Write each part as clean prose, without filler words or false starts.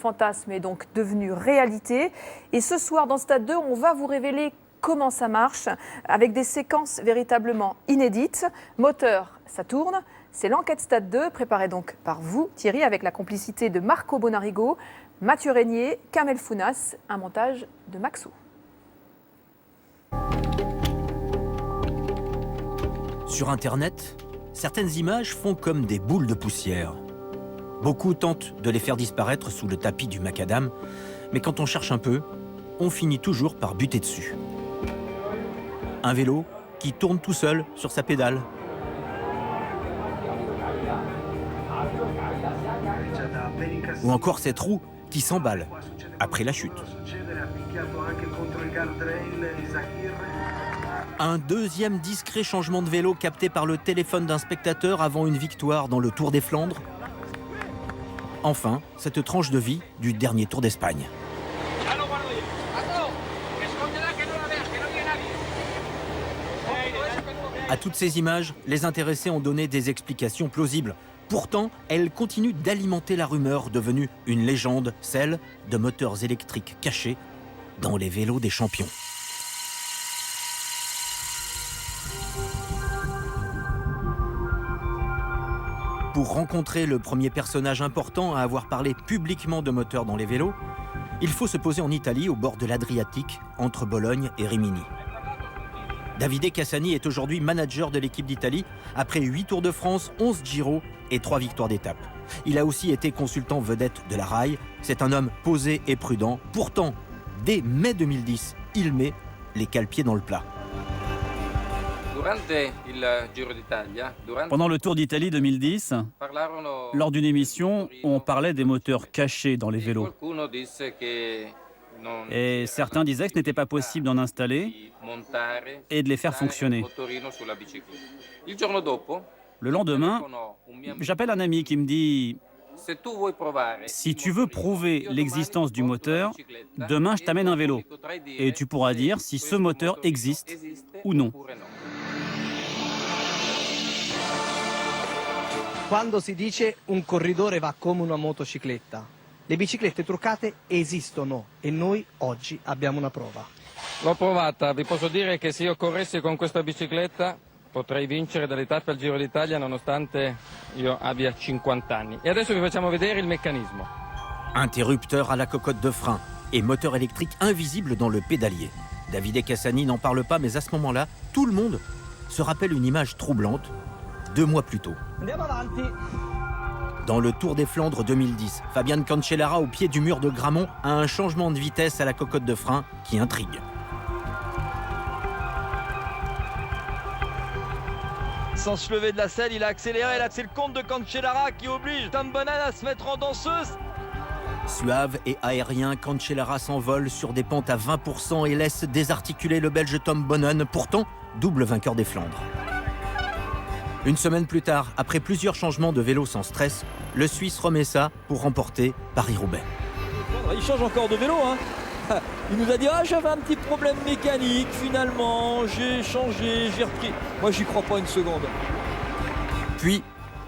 fantasme est donc devenu réalité. Et ce soir, dans Stade 2, on va vous révéler comment ça marche, avec des séquences véritablement inédites. Moteur, ça tourne. C'est l'enquête Stade 2, préparée donc par vous, Thierry, avec la complicité de Marco Bonarigo, Mathieu Régnier, Kamel Founas, un montage de Maxou. Sur Internet, certaines images font comme des boules de poussière. Beaucoup tentent de les faire disparaître sous le tapis du macadam, mais quand on cherche un peu, on finit toujours par buter dessus. Un vélo qui tourne tout seul sur sa pédale. Ou encore cette roue qui s'emballe après la chute. Un deuxième discret changement de vélo capté par le téléphone d'un spectateur avant une victoire dans le Tour des Flandres. Enfin, cette tranche de vie du dernier Tour d'Espagne. À toutes ces images, les intéressés ont donné des explications plausibles. Pourtant, elles continuent d'alimenter la rumeur devenue une légende, celle de moteurs électriques cachés dans les vélos des champions. Pour rencontrer le premier personnage important à avoir parlé publiquement de moteurs dans les vélos, il faut se poser en Italie, au bord de l'Adriatique, entre Bologne et Rimini. Davide Cassani est aujourd'hui manager de l'équipe d'Italie, après 8 Tours de France, 11 Giro et 3 victoires d'étape. Il a aussi été consultant vedette de la RAI. C'est un homme posé et prudent. Pourtant, dès mai 2010, il met les cale-pieds dans le plat. Pendant le Tour d'Italie 2010, lors d'une émission, on parlait des moteurs cachés dans les vélos. Et certains disaient que ce n'était pas possible d'en installer et de les faire fonctionner. Le lendemain, j'appelle un ami qui me dit « Si tu veux prouver l'existence du moteur, demain je t'amène un vélo et tu pourras dire si ce moteur existe ou non. » Quando si dice un corridore va come una motocicletta, le biciclette truccate esistono e noi oggi abbiamo una prova. L'ho provata, vi posso dire che se io corressi con questa bicicletta potrei vincere delle tappe al Giro d'Italia nonostante io abbia 50 anni. E adesso vi facciamo vedere il meccanismo. Interrupteur à la cocotte de frein et moteur électrique invisible dans le pédalier. Davide Cassani n'en parle pas, mais à ce moment-là, tout le monde se rappelle une image troublante 2 mois plus tôt. Andiamo avanti. Dans le Tour des Flandres 2010, Fabian Cancellara, au pied du mur de Grammont, a un changement de vitesse à la cocotte de frein qui intrigue. Sans se lever de la selle, il a accéléré. Là, c'est le compte de Cancellara qui oblige Tom Boonen à se mettre en danseuse. Suave et aérien, Cancellara s'envole sur des pentes à 20% et laisse désarticuler le Belge Tom Boonen, pourtant double vainqueur des Flandres. Une semaine plus tard, après plusieurs changements de vélo sans stress, le Suisse remet ça pour remporter Paris-Roubaix. Il change encore de vélo, hein. Il nous a dit « Ah, j'avais un petit problème mécanique, finalement, j'ai changé, j'ai repris. » Moi, j'y crois pas une seconde. Puis,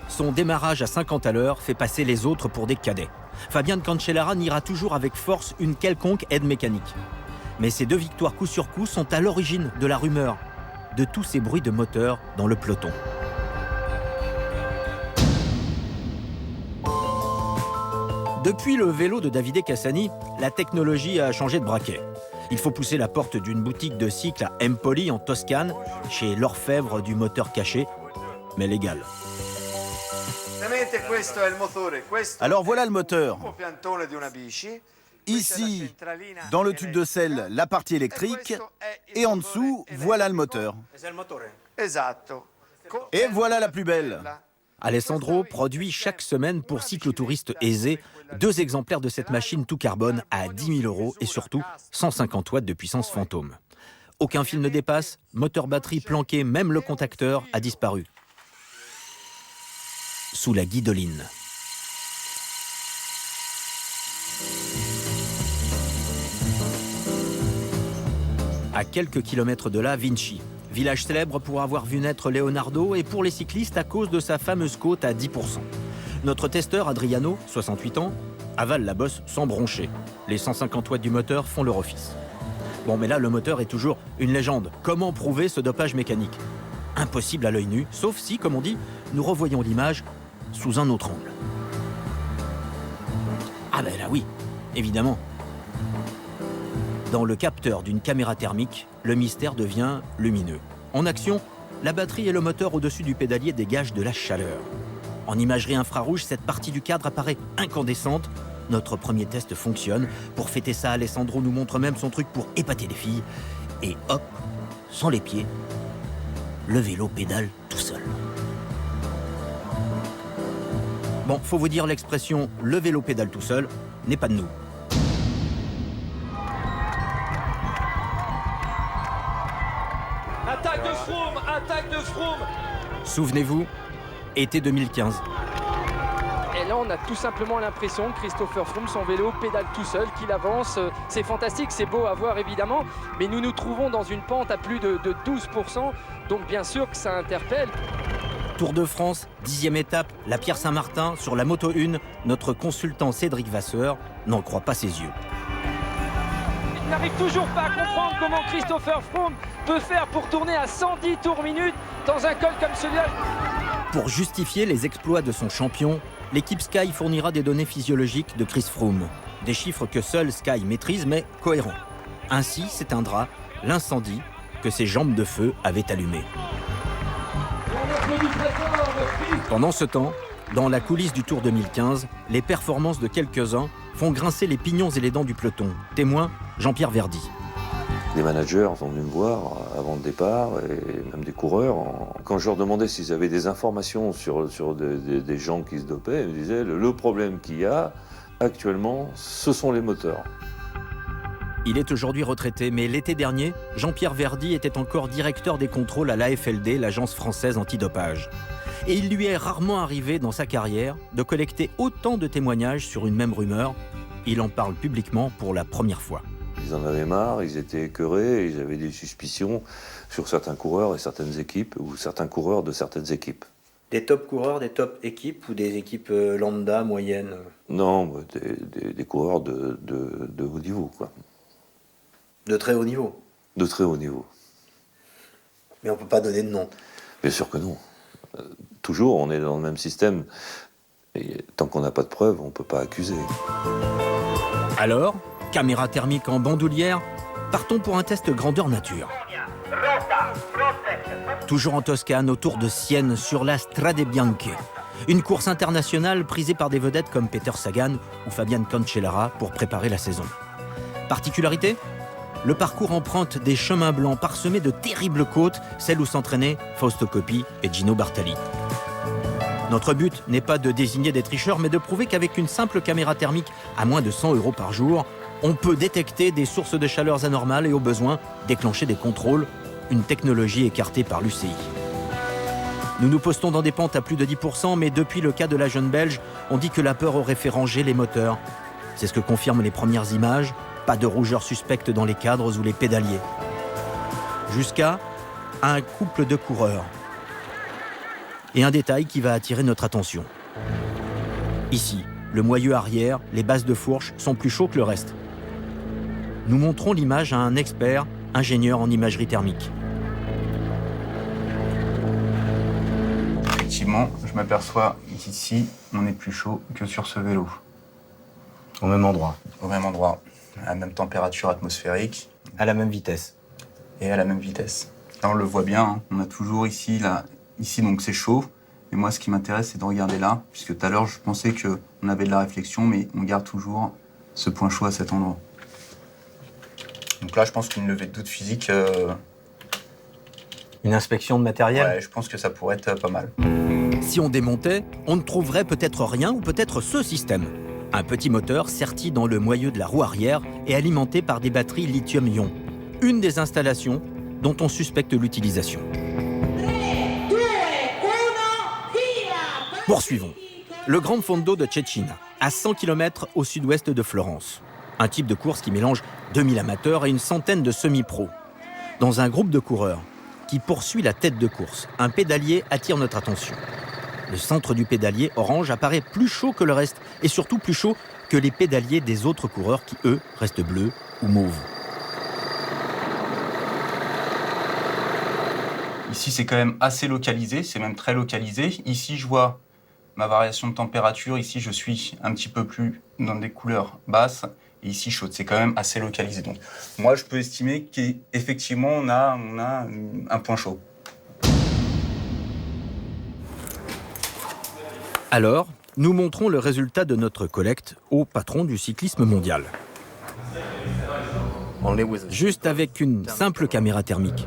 son démarrage à 50 à l'heure fait passer les autres pour des cadets. Fabian Cancellara niera toujours avec force une quelconque aide mécanique. Mais ces 2 victoires coup sur coup sont à l'origine de la rumeur, de tous ces bruits de moteur dans le peloton. Depuis le vélo de Davide Cassani, la technologie a changé de braquet. Il faut pousser la porte d'une boutique de cycle à Empoli, en Toscane, chez l'orfèvre du moteur caché, mais légal. Alors voilà le moteur. Ici, dans le tube de sel, la partie électrique, et en dessous, voilà le moteur. Et voilà la plus belle. Alessandro produit chaque semaine pour cyclotouristes aisés 2 exemplaires de cette machine tout carbone à 10 000 € et surtout 150 watts de puissance fantôme. Aucun fil ne dépasse, moteur batterie planqué, même le contacteur a disparu. Sous la guidoline. À quelques kilomètres de là, Vinci. Village célèbre pour avoir vu naître Leonardo et pour les cyclistes à cause de sa fameuse côte à 10%. Notre testeur, Adriano, 68 ans, avalent la bosse sans broncher. Les 150 watts du moteur font leur office. Bon, mais là, le moteur est toujours une légende. Comment prouver ce dopage mécanique? Impossible à l'œil nu, sauf si, comme on dit, nous revoyons l'image sous un autre angle. Ah ben là oui, évidemment. Dans le capteur d'une caméra thermique, le mystère devient lumineux. En action, la batterie et le moteur au-dessus du pédalier dégagent de la chaleur. En imagerie infrarouge, cette partie du cadre apparaît incandescente. Notre premier test fonctionne. Pour fêter ça, Alessandro nous montre même son truc pour épater les filles. Et hop, sans les pieds, le vélo pédale tout seul. Bon, faut vous dire, l'expression « le vélo pédale tout seul » n'est pas de nous. Attaque de Froome, attaque de Froome. Souvenez-vous, été 2015. Et là, on a tout simplement l'impression que Christopher Froome, son vélo, pédale tout seul, qu'il avance. C'est fantastique, c'est beau à voir évidemment, mais nous nous trouvons dans une pente à plus de 12%, donc bien sûr que ça interpelle. Tour de France, 10e étape, la Pierre-Saint-Martin, sur la Moto 1, notre consultant Cédric Vasseur n'en croit pas ses yeux. Il n'arrive toujours pas à comprendre comment Christopher Froome peut faire pour tourner à 110 tours minute dans un col comme celui-là. Pour justifier les exploits de son champion, l'équipe Sky fournira des données physiologiques de Chris Froome. Des chiffres que seul Sky maîtrise, mais cohérents. Ainsi s'éteindra l'incendie que ses jambes de feu avaient allumé. Pendant ce temps, dans la coulisse du Tour 2015, les performances de quelques-uns font grincer les pignons et les dents du peloton. Témoin, Jean-Pierre Verdy. Des managers sont venus me voir avant le départ, et même des coureurs. Quand je leur demandais s'ils avaient des informations sur des gens qui se dopaient, ils me disaient le problème qu'il y a actuellement, ce sont les moteurs. Il est aujourd'hui retraité, mais l'été dernier, Jean-Pierre Verdy était encore directeur des contrôles à l'AFLD, l'agence française antidopage. Et il lui est rarement arrivé dans sa carrière de collecter autant de témoignages sur une même rumeur. Il en parle publiquement pour la première fois. Ils en avaient marre, ils étaient écœurés, ils avaient des suspicions sur certains coureurs et certaines équipes, ou certains coureurs de certaines équipes. Des top coureurs, des top équipes ou des équipes lambda, moyennes? Non, des coureurs de haut niveau, quoi. De très haut niveau? De très haut niveau. Mais on ne peut pas donner de nom? Bien sûr que non. Toujours, on est dans le même système. Et tant qu'on n'a pas de preuves, on ne peut pas accuser. Alors, caméra thermique en bandoulière, partons pour un test grandeur nature. Toujours en Toscane, autour de Sienne, sur la Strade Bianche. Une course internationale prisée par des vedettes comme Peter Sagan ou Fabian Cancellara pour préparer la saison. Particularité ? Le parcours emprunte des chemins blancs parsemés de terribles côtes, celles où s'entraînaient Fausto Coppi et Gino Bartali. Notre but n'est pas de désigner des tricheurs, mais de prouver qu'avec une simple caméra thermique à moins de 100 € par jour, on peut détecter des sources de chaleur anormales et au besoin déclencher des contrôles, une technologie écartée par l'UCI. Nous nous postons dans des pentes à plus de 10%, mais depuis le cas de la jeune Belge, on dit que la peur aurait fait ranger les moteurs. C'est ce que confirment les premières images. Pas de rougeur suspecte dans les cadres ou les pédaliers. Jusqu'à un couple de coureurs. Et un détail qui va attirer notre attention. Ici, le moyeu arrière, les bases de fourche sont plus chauds que le reste. Nous montrons l'image à un expert, ingénieur en imagerie thermique. Effectivement, je m'aperçois qu'ici, on est plus chaud que sur ce vélo. Au même endroit. Au même endroit. À la même température atmosphérique. À la même vitesse. Et à la même vitesse. Là, on le voit bien, hein. On a toujours ici, là, ici, donc c'est chaud. Mais moi, ce qui m'intéresse, c'est de regarder là, puisque tout à l'heure, je pensais qu'on avait de la réflexion, mais on garde toujours ce point chaud à cet endroit. Donc là, je pense qu'une levée de doute physique... Une inspection de matériel? Ouais, je pense que ça pourrait être pas mal. Si on démontait, on ne trouverait peut-être rien ou peut-être ce système. Un petit moteur serti dans le moyeu de la roue arrière et alimenté par des batteries lithium-ion. Une des installations dont on suspecte l'utilisation. Poursuivons. Le Grand Fondo de Cecina, à 100 km au sud-ouest de Florence. Un type de course qui mélange 2000 amateurs et une centaine de semi-pros. Dans un groupe de coureurs qui poursuit la tête de course, un pédalier attire notre attention. Le centre du pédalier orange apparaît plus chaud que le reste et surtout plus chaud que que les pédaliers des autres coureurs qui, eux, restent bleus ou mauves. Ici, c'est quand même assez localisé, c'est même très localisé. Ici, je vois ma variation de température. Ici, je suis un petit peu plus dans des couleurs basses. Et ici, chaude. C'est quand même assez localisé. Donc, moi, je peux estimer qu'effectivement, on a un point chaud. Alors, nous montrons le résultat de notre collecte au patron du cyclisme mondial. Juste avec une simple caméra thermique.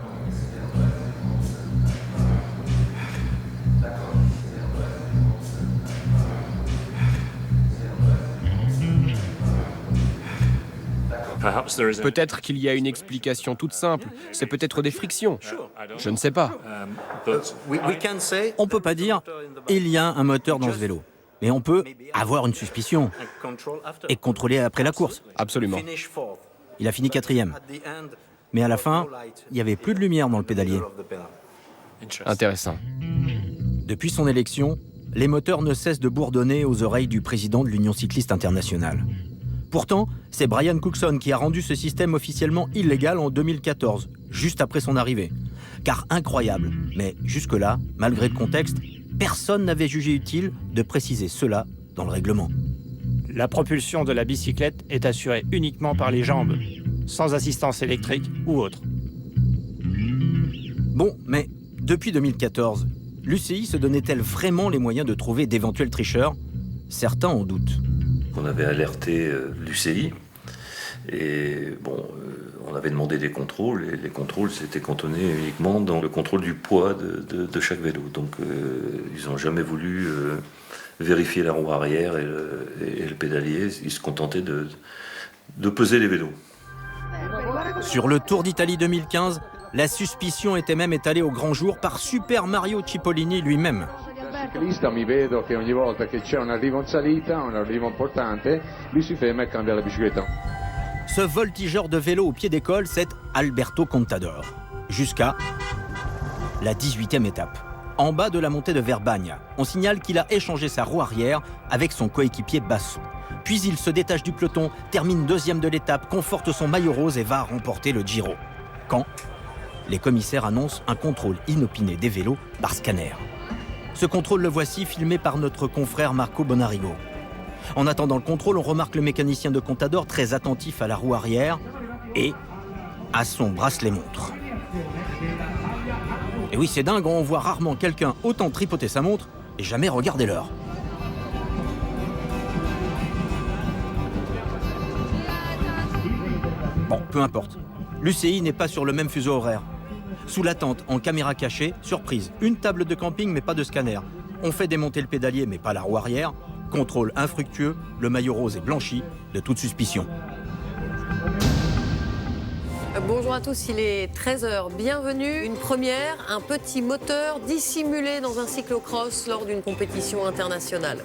Peut-être qu'il y a une explication toute simple. C'est peut-être des frictions. Je ne sais pas. On ne peut pas dire « il y a un moteur dans ce vélo ». Mais on peut avoir une suspicion et contrôler après la course. Absolument. Il a fini 4e. Mais à la fin, il n'y avait plus de lumière dans le pédalier. Intéressant. Depuis son élection, les moteurs ne cessent de bourdonner aux oreilles du président de l'Union cycliste internationale. Pourtant, c'est Brian Cookson qui a rendu ce système officiellement illégal en 2014, juste après son arrivée. Car incroyable, mais jusque-là, malgré le contexte, personne n'avait jugé utile de préciser cela dans le règlement. La propulsion de la bicyclette est assurée uniquement par les jambes, sans assistance électrique ou autre. Bon, mais depuis 2014, l'UCI se donnait-elle vraiment les moyens de trouver d'éventuels tricheurs? Certains en doutent. On avait alerté l'UCI et on avait demandé des contrôles et les contrôles s'étaient cantonnés uniquement dans le contrôle du poids de chaque vélo. Donc ils n'ont jamais voulu vérifier la roue arrière et le pédalier. Ils se contentaient de peser les vélos. Sur le Tour d'Italie 2015, la suspicion était même étalée au grand jour par Super Mario Cipollini lui-même. Ciclista, mi vedo che ogni volta che c'è un arrivo in salita, un arrivo importante, lui si ferma e cambia la bicicletta. Ce voltigeur de vélo au pied d'école, c'est Alberto Contador. Jusqu'à la 18e étape. En bas de la montée de Verbagna, on signale qu'il a échangé sa roue arrière avec son coéquipier Basso. Puis il se détache du peloton, termine 2e de l'étape, conforte son maillot rose et va remporter le Giro. Quand les commissaires annoncent un contrôle inopiné des vélos par scanner. Ce contrôle le voici filmé par notre confrère Marco Bonarigo. En attendant le contrôle, on remarque le mécanicien de Contador très attentif à la roue arrière et à son bracelet montre. Et oui, c'est dingue, on voit rarement quelqu'un autant tripoter sa montre et jamais regarder l'heure. Bon, peu importe. L'UCI n'est pas sur le même fuseau horaire. Sous la tente, en caméra cachée, surprise, une table de camping mais pas de scanner. On fait démonter le pédalier mais pas la roue arrière. Contrôle infructueux, le maillot rose est blanchi de toute suspicion. Bonjour à tous, il est 13h. Bienvenue. Une première, un petit moteur dissimulé dans un cyclocross lors d'une compétition internationale.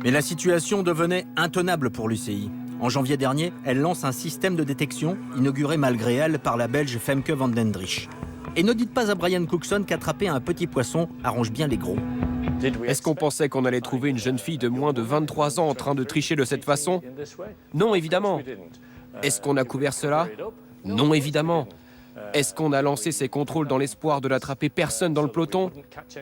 Mais la situation devenait intenable pour l'UCI. En janvier dernier, elle lance un système de détection inauguré malgré elle par la Belge Femke van den Driesch. Et ne dites pas à Brian Cookson qu'attraper un petit poisson arrange bien les gros. Est-ce qu'on pensait qu'on allait trouver une jeune fille de moins de 23 ans en train de tricher de cette façon? Non, évidemment. Est-ce qu'on a couvert cela? Non, évidemment. Est-ce qu'on a lancé ces contrôles dans l'espoir de n'attraper personne dans le peloton?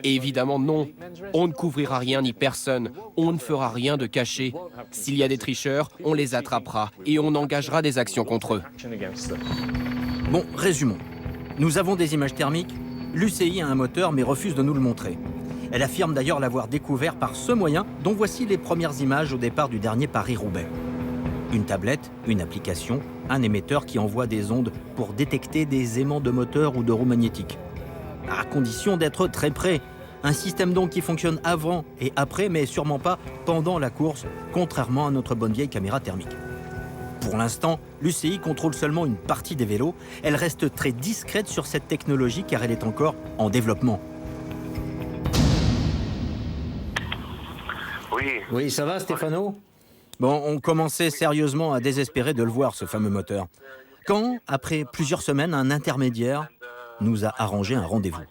Évidemment non. On ne couvrira rien ni personne. On ne fera rien de caché. S'il y a des tricheurs, on les attrapera et on engagera des actions contre eux. Bon, résumons. Nous avons des images thermiques. L'UCI a un moteur mais refuse de nous le montrer. Elle affirme d'ailleurs l'avoir découvert par ce moyen dont voici les premières images au départ du dernier Paris-Roubaix. Une tablette, une application, un émetteur qui envoie des ondes pour détecter des aimants de moteur ou de roues magnétiques. À condition d'être très près. Un système donc qui fonctionne avant et après, mais sûrement pas pendant la course, contrairement à notre bonne vieille caméra thermique. Pour l'instant, l'UCI contrôle seulement une partie des vélos. Elle reste très discrète sur cette technologie car elle est encore en développement. Oui, ça va Stéphano? Bon, on commençait sérieusement à désespérer de le voir, ce fameux moteur. Quand, après plusieurs semaines, un intermédiaire nous a arrangé un rendez-vous.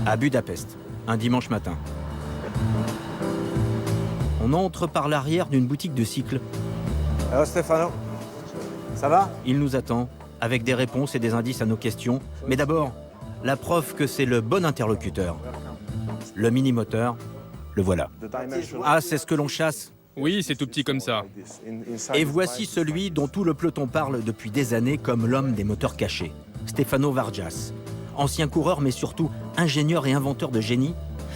À Budapest, un dimanche matin. On entre par l'arrière d'une boutique de cycles. Alors Stefano, ça va? Il nous attend, avec des réponses et des indices à nos questions. Mais d'abord, la preuve que c'est le bon interlocuteur. Le mini-moteur, le voilà. Ah, c'est ce que l'on chasse. Oui, c'est tout petit comme ça. Et voici celui dont tout le peloton parle depuis des années comme l'homme des moteurs cachés. Stefano Vargas. Ancien coureur, mais surtout ingénieur et inventeur de génie.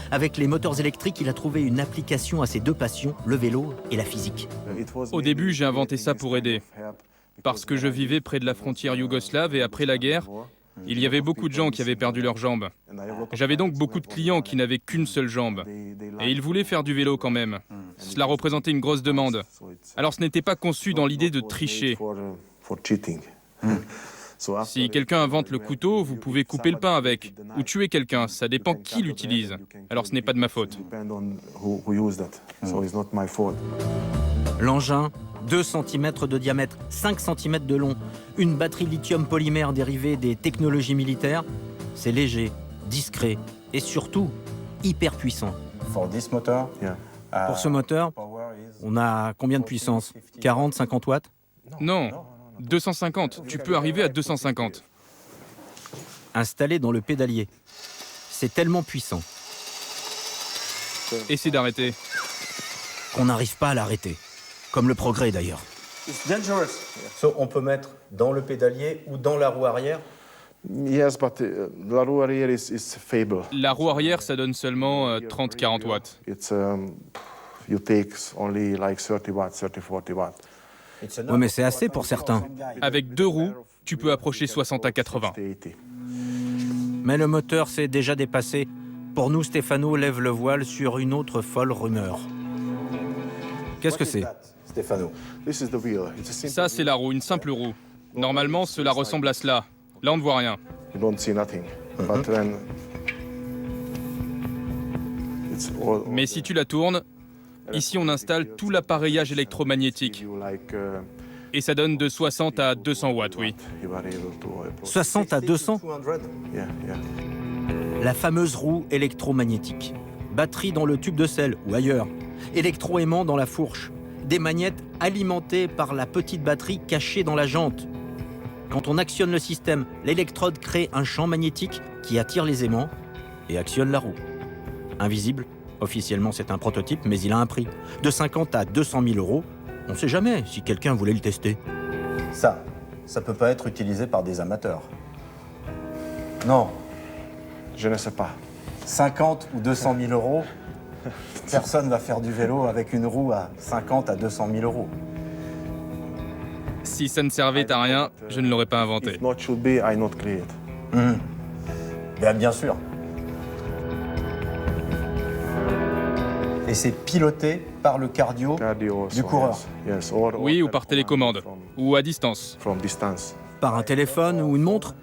Avec les moteurs électriques, il a trouvé une application à ses deux passions, le vélo et la physique. Au début, j'ai inventé ça pour aider. Parce que je vivais près de la frontière yougoslave et après la guerre, il y avait beaucoup de gens qui avaient perdu leurs jambes. J'avais donc beaucoup de clients qui n'avaient qu'une seule jambe. Et ils voulaient faire du vélo quand même. Cela représentait une grosse demande. Alors ce n'était pas conçu dans l'idée de tricher. Si quelqu'un invente le couteau, vous pouvez couper le pain avec, ou tuer quelqu'un, ça dépend qui l'utilise. Alors ce n'est pas de ma faute. L'engin, 2 cm de diamètre, 5 cm de long, une batterie lithium polymère dérivée des technologies militaires, c'est léger, discret et surtout hyper puissant. Pour ce moteur, on a combien de puissance? 40, 50 watts? Non, 250. Tu peux arriver à 250. Installé dans le pédalier. C'est tellement puissant. Essaie d'arrêter. Qu'on n'arrive pas à l'arrêter. Comme le progrès d'ailleurs. On peut mettre dans le pédalier ou dans la roue arrière? Yes, but la roue arrière is faible. La roue arrière, ça donne seulement 30-40 watts. You take only like 30 watts, 30-40 watts. Oui, mais c'est assez pour certains. Avec 2 roues, tu peux approcher 60 à 80. Mais le moteur s'est déjà dépassé. Pour nous, Stefano lève le voile sur une autre folle rumeur. Qu'est-ce que c'est? Stefano. Ça, c'est la roue, une simple roue. Normalement, cela ressemble à cela. Là, on ne voit rien. Mais si tu la tournes, ici, on installe tout l'appareillage électromagnétique. Et ça donne de 60 à 200 watts, oui. 60 à 200? La fameuse roue électromagnétique. Batterie dans le tube de sel ou ailleurs. Électroaimant dans la fourche. Des magnettes alimentées par la petite batterie cachée dans la jante. Quand on actionne le système, l'électrode crée un champ magnétique qui attire les aimants et actionne la roue. Invisible, officiellement c'est un prototype, mais il a un prix. De 50 à 200 000 euros. On ne sait jamais si quelqu'un voulait le tester. Ça peut pas être utilisé par des amateurs. Non. Je ne sais pas. 50 ou 200 000 euros, personne va faire du vélo avec une roue à 50 à 200 000 euros. Si ça ne servait à rien, je ne l'aurais pas inventé. Bien sûr. Et c'est piloté par le cardio du coureur. Oui, ou par télécommande, ou à distance. Par un téléphone ou une montre?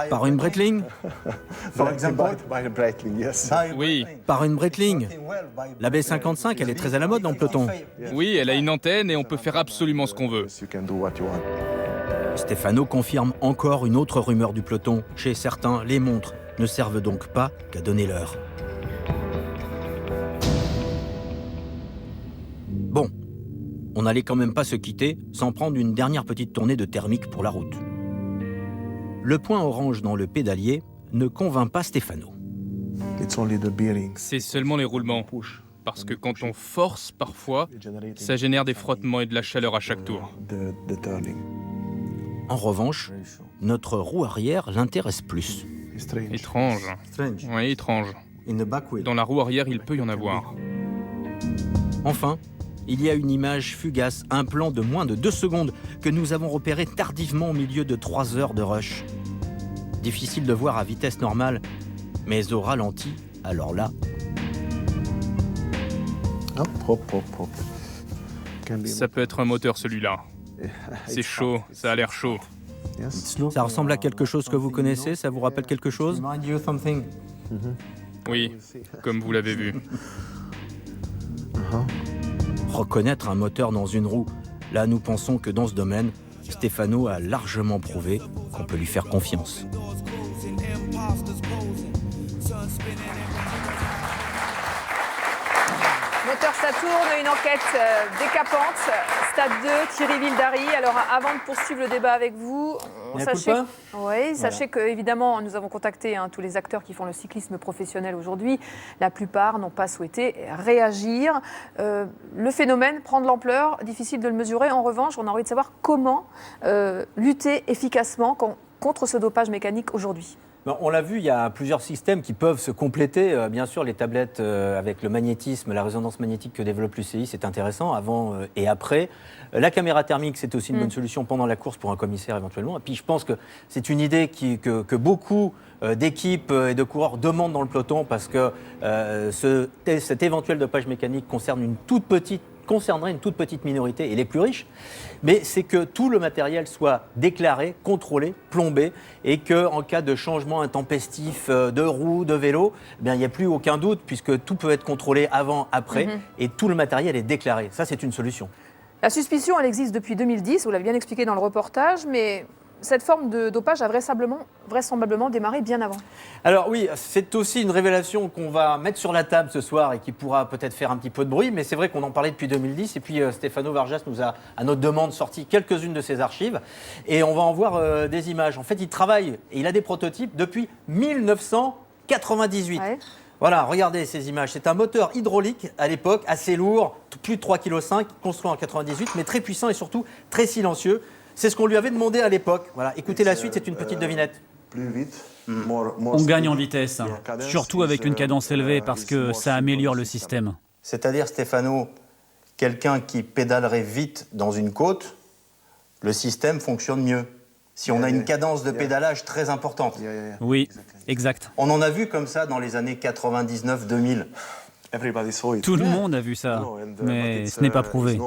Par une Breitling? Oui. Par une Breitling? La B55, elle est très à la mode dans le peloton. Oui, elle a une antenne et on peut faire absolument ce qu'on veut. Stefano confirme encore une autre rumeur du peloton. Chez certains, les montres ne servent donc pas qu'à donner l'heure. Bon, on n'allait quand même pas se quitter sans prendre une dernière petite tournée de thermique pour la route. Le point orange dans le pédalier ne convainc pas Stefano. C'est seulement les roulements. Parce que quand on force parfois, ça génère des frottements et de la chaleur à chaque tour. En revanche, notre roue arrière l'intéresse plus. Étrange. Oui, étrange. Dans la roue arrière, il peut y en avoir. Enfin, il y a une image fugace, un plan de moins de 2 secondes que nous avons repéré tardivement au milieu de 3 heures de rush. Difficile de voir à vitesse normale, mais au ralenti, alors là... Ça peut être un moteur celui-là. C'est chaud, ça a l'air chaud. Ça ressemble à quelque chose que vous connaissez? Ça vous rappelle quelque chose? Oui, comme vous l'avez vu. Reconnaître un moteur dans une roue, là nous pensons que dans ce domaine, Stefano a largement prouvé qu'on peut lui faire confiance. Moteur Saturne, une enquête décapante. Stade 2, Thierry Vildary. Alors, avant de poursuivre le débat avec vous, sachez que, évidemment, nous avons contacté tous les acteurs qui font le cyclisme professionnel aujourd'hui. La plupart n'ont pas souhaité réagir. Le phénomène prend de l'ampleur, difficile de le mesurer. En revanche, on a envie de savoir comment lutter efficacement contre ce dopage mécanique aujourd'hui. On l'a vu, il y a plusieurs systèmes qui peuvent se compléter. Bien sûr, les tablettes avec le magnétisme, la résonance magnétique que développe l'UCI, c'est intéressant, avant et après. La caméra thermique, c'est aussi une bonne solution pendant la course pour un commissaire éventuellement. Et puis je pense que c'est une idée que beaucoup d'équipes et de coureurs demandent dans le peloton parce que cet éventuel dopage mécanique concernerait une toute petite minorité et les plus riches, mais c'est que tout le matériel soit déclaré, contrôlé, plombé, et qu'en cas de changement intempestif de roue, de vélo, il n'y a plus aucun doute, puisque tout peut être contrôlé avant, après, et tout le matériel est déclaré. Ça, c'est une solution. La suspicion, elle existe depuis 2010, vous l'avez bien expliqué dans le reportage, mais cette forme de dopage a vraisemblablement démarré bien avant. Alors oui, c'est aussi une révélation qu'on va mettre sur la table ce soir et qui pourra peut-être faire un petit peu de bruit, mais c'est vrai qu'on en parlait depuis 2010 et puis Stefano Vargas nous a, à notre demande, sorti quelques-unes de ses archives et on va en voir des images. En fait, il travaille et il a des prototypes depuis 1998. Ouais. Voilà, regardez ces images. C'est un moteur hydraulique à l'époque, assez lourd, plus de 3,5 kg, construit en 98, mais très puissant et surtout très silencieux. C'est ce qu'on lui avait demandé à l'époque. Voilà, écoutez la suite, c'est une petite devinette. Plus vite, on gagne en vitesse, surtout avec une cadence élevée parce que ça améliore le système. C'est-à-dire, Stefano, quelqu'un qui pédalerait vite dans une côte, le système fonctionne mieux. Si on a une cadence de pédalage très importante. Oui, exact. On en a vu comme ça dans les années 99-2000. Tout le monde a vu ça, mais ce n'est pas prouvé.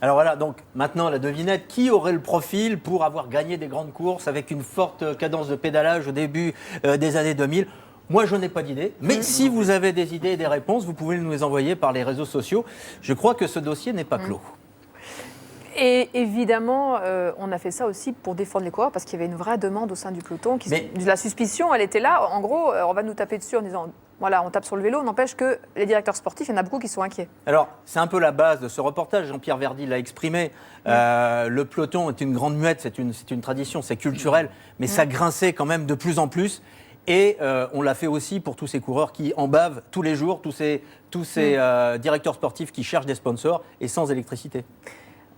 Alors voilà, donc maintenant la devinette, qui aurait le profil pour avoir gagné des grandes courses avec une forte cadence de pédalage au début des années 2000 ? Moi, je n'ai pas d'idée, mais si vous avez des idées et des réponses, vous pouvez nous les envoyer par les réseaux sociaux. Je crois que ce dossier n'est pas clos. Et évidemment, on a fait ça aussi pour défendre les coureurs parce qu'il y avait une vraie demande au sein du peloton. La suspicion, elle était là. En gros, on va nous taper dessus en disant voilà, on tape sur le vélo. N'empêche que les directeurs sportifs, il y en a beaucoup qui sont inquiets. Alors, c'est un peu la base de ce reportage. Jean-Pierre Verdy l'a exprimé. Le peloton est une grande muette, c'est une tradition, c'est culturel, mais ça grinçait quand même de plus en plus. Et on l'a fait aussi pour tous ces coureurs qui en bavent tous les jours, tous ces directeurs sportifs qui cherchent des sponsors et sans électricité.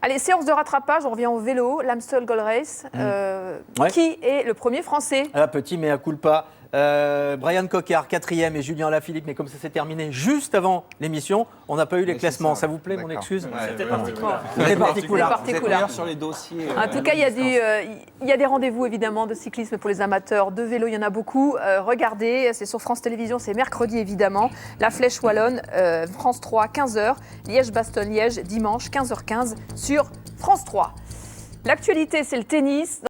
Allez, séance de rattrapage, on revient au vélo, l'Amstel Gold Race. Qui est le premier français ? Petit mea culpa. Brian Cocard, 4e, et Julien Lafilippe, mais comme ça s'est terminé juste avant l'émission, on n'a pas eu les classements. Ça vous plaît, mon excuse ? C'était particulier. Sur les dossiers. En tout cas, il y a des rendez-vous évidemment de cyclisme pour les amateurs de vélo, il y en a beaucoup. Regardez, c'est sur France Télévisions, c'est mercredi évidemment. La Flèche Wallonne, France 3, 15h. Liège-Bastogne-Liège, dimanche, 15h15 sur France 3. L'actualité, c'est le tennis.